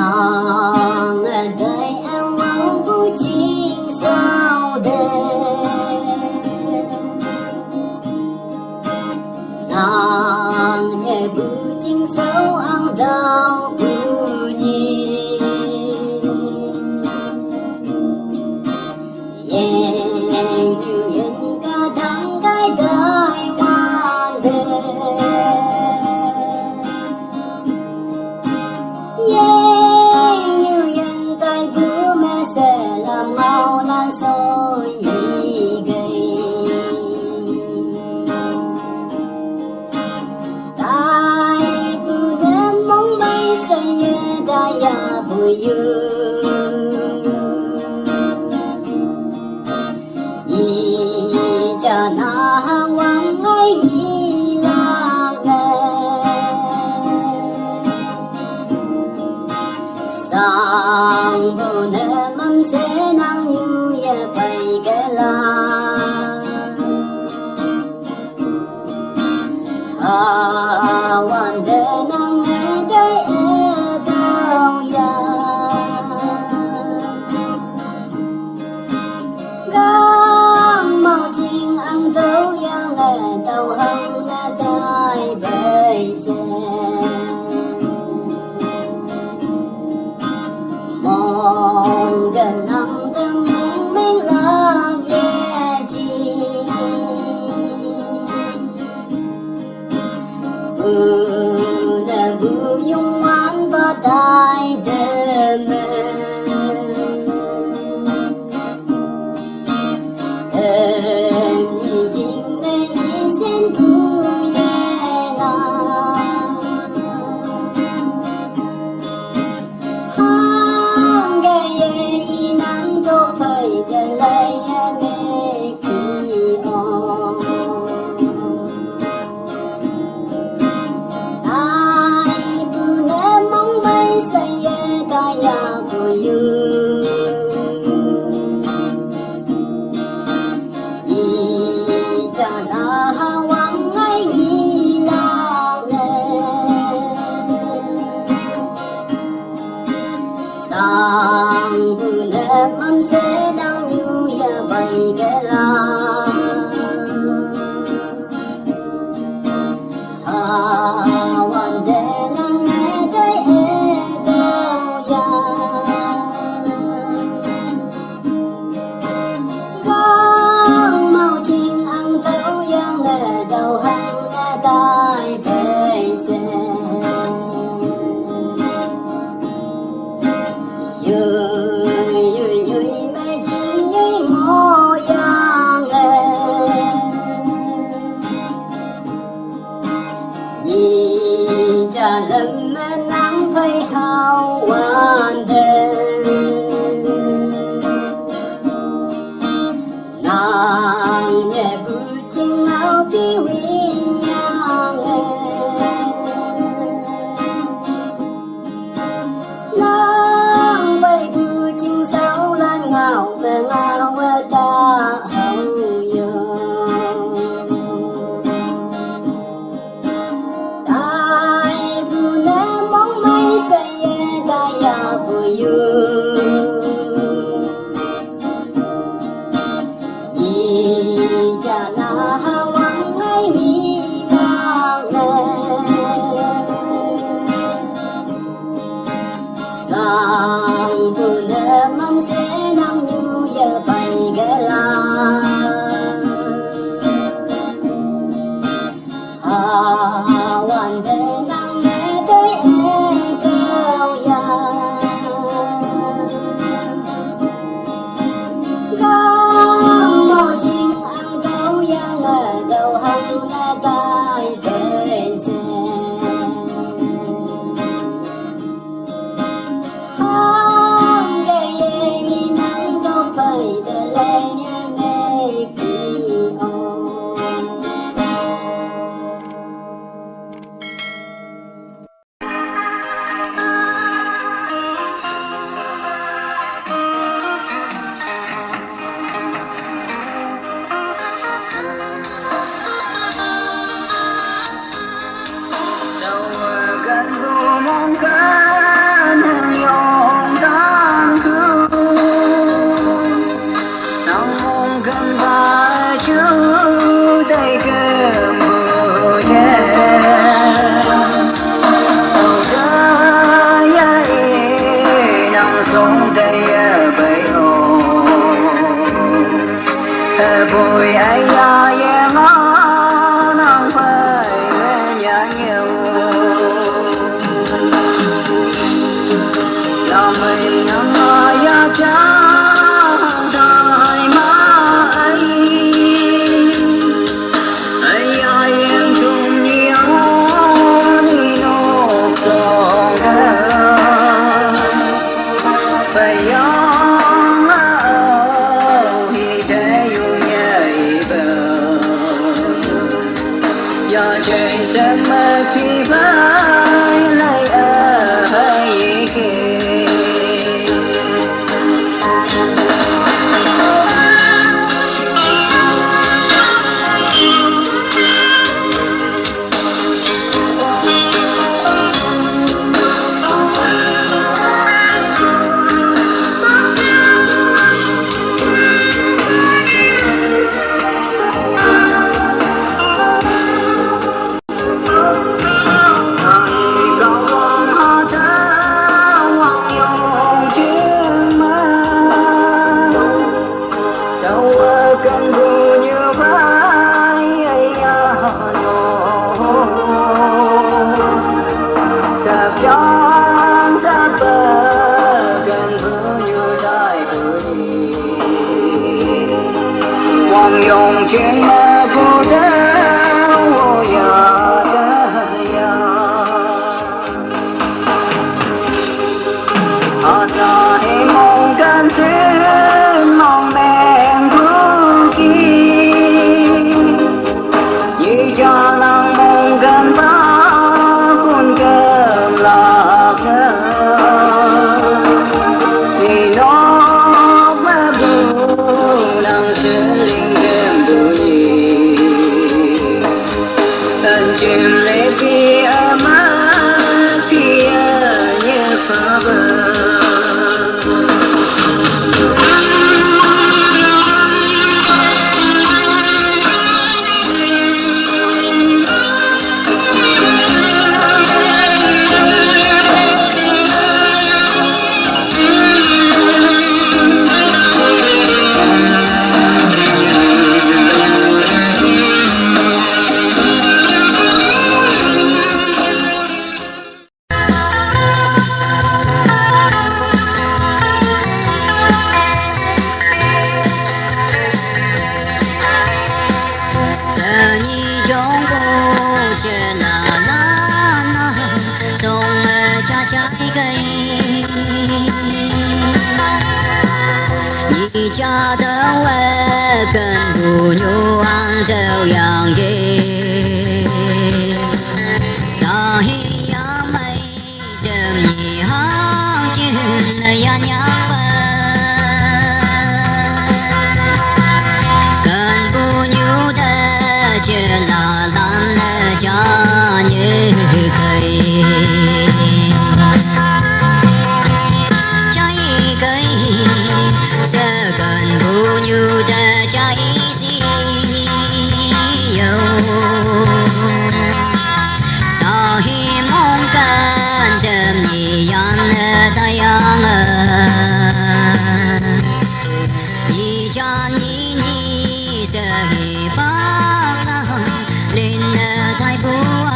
nàng đời em mong bu chính sao đời nàng hệ bu chính sao ăn đau bu nhi nhiều nhân ca thắng cái đời ngàn đời nhiều nhân tay bố mẹ sẽ làm mau lan sôi gầy tay bố đem mong bay say daya bùi cha na hoàng ngay nghi là sang vô nè mâm sẽ năng như ya bay cái la hoàn đề năng nghe đây e cao ya gang mau chinh ăn tàu ya nghe tàu hăng nghe tai bay xe mong gần năm tâm mình là ghé chi nè bu dung an ba tai đê mê em nhìn chính mê ý sen thu ye na hang ghé ye y nắng tô phơi ghé lấy mê kỳ o ai bu nè mong bay say ye ta ya bu yu cha na hoàng ngay nghi là sang bu nè mâm sẽ đang như ya bay ghé la hoàn đề năng nghe đây e đâu ya gang mau chinh ăn tàu ya nghe đầu hăng nghe tai bay xe như mê chi như ngô ya nghe cha lần mê nắng phây hao hoàn đề nàng nhẹ bu chinh áo bi huy ya nghe nàng bay bu chinh sao lan ngào về ngào về ta hậu yo tai bu nè mong bay say ye ta ya bu yu cha na hoàng ngay nghi là sang vu nè mâm sẽ năng như ya bay ghé la hoàn đề năng nghe đây e cao ya gang mau chinh ăn tàu ya nghe đầu hăng nghe tai bay xe hang sống đây bây ô bùi ai ya ye ngó nong phải nhà nhiều lòng mình nhắm ya cha đại ma ai ai ai em chung nhau đi nộp sông phải yong hi thế yu nhảy bờ giờ trên sân mơ khi vai lại ở hay kia Hãy subscribe cho kênh Ghiền Mì Gõ cha đâu cần bù nhu ăn theo yang gì ta hi ya mây đêm nhị hang chín ya nhang cần bù nhu đã chưa là lan cha như cây cần bù nhu đã cháy dầu ta hi mong cần thơm nhị yan ta yang nhị chan nhị nhị sơ hi phát lên thái bùa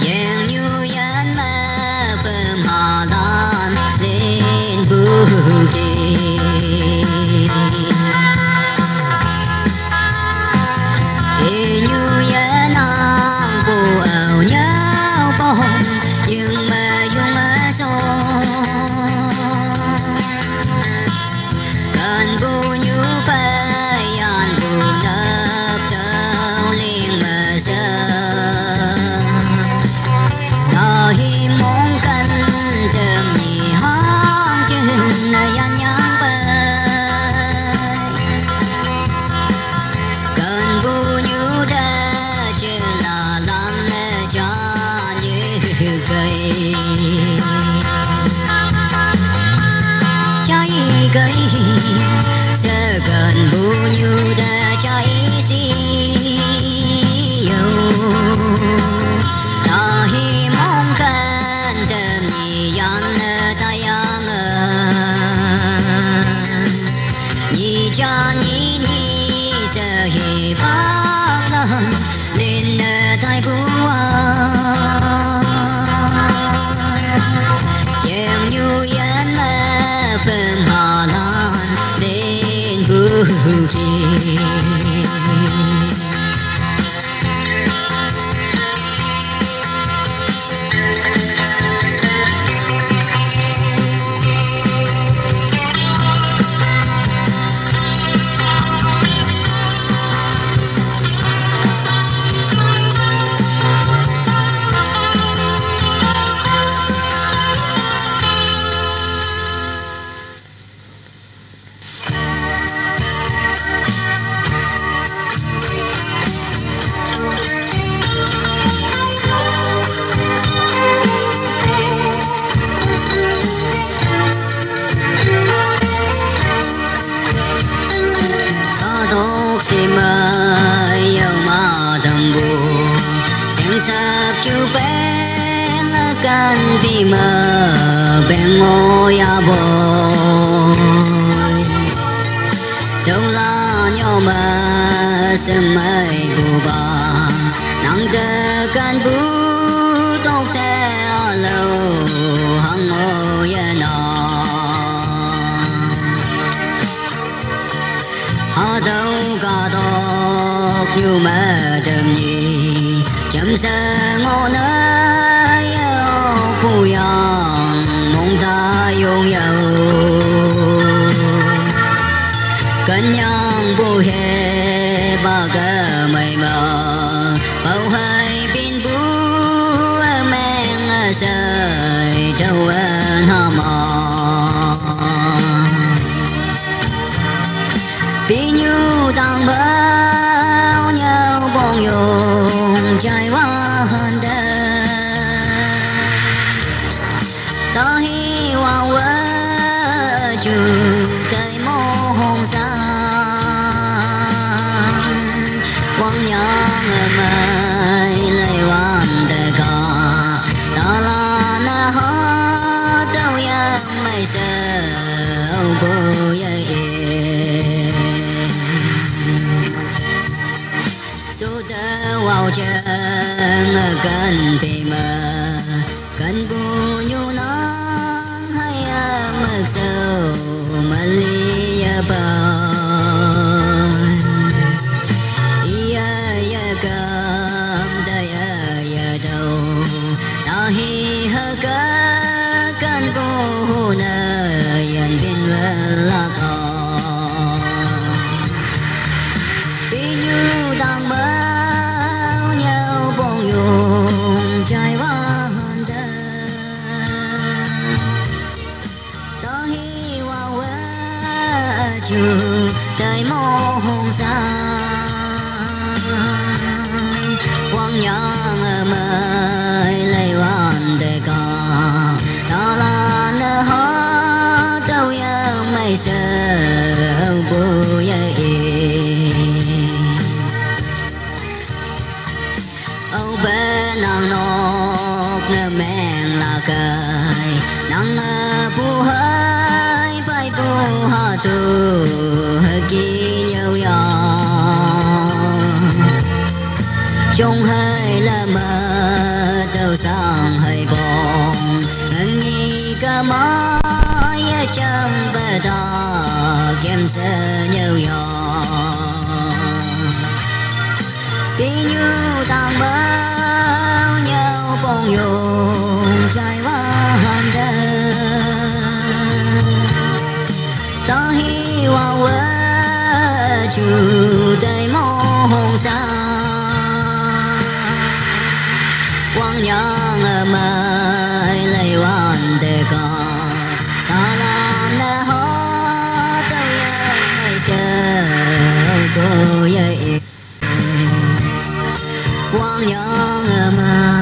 yang nhu yan mà phơm hà lan lên bukit như ya nang cô ảo nhau bông nhưng mà dùng mà cần bu như phải an bu nấp trao liền mà sợ ta hi mong cần thơm nhị hang chân yan nhang cần bu như đã chưa là lan cha như cây cháy cây sẽ cần bu như đã cháy dầu ta hi mong cần khi kan đi mơ bên ngôi à bồi đâu là nhau mà sớm mai bù bà nắng giờ can bù tóc theo lâu hăng ngôi nọ ở đâu cả đó như mà đầm nhì chấm sẽ ngon nơi phu yang mong ta拥有cần nhang bu he ba cái mây mờ bao hai bin bu men sợi đâu anh ha mò vì như đang bao nhau bông dùng trái hoa hơn đời ta hi hoa vỡ chu cây mô hồng xa quăng nhang mai lấy hoàn đời cả ta là na ho đâu ya mai sợ cô ya số ta vào chân cần bị mơ cần bu nhu nó hay mơ sâu mà ly bờ ya cầm đây ya đâu ta hi hơ cả cần bu nơi yên bên là con vì như đang bao nhau bông dùng trái hoa trời mô hồng xa quang nhang mới lấy hoàn đề ca ta là nơ hó đâu ya mây sợ bù ya âu bé nàng nọc nơ men là cài nàng bù hơi bay bù ha tu kỳ nhau ya trong hai là mơ đâu sang hay bom nghi cả mai trong bờ đò kem sơ nhau ya vì như đang bao nhau bông dùng trái hoa hàn đời ta hi hoa vỡ chu đầy mô hồng xa quang nhang mai lấy hoàn đề ca ta là nơ hó đâu ya mai chờ cô vậy quang nhang mai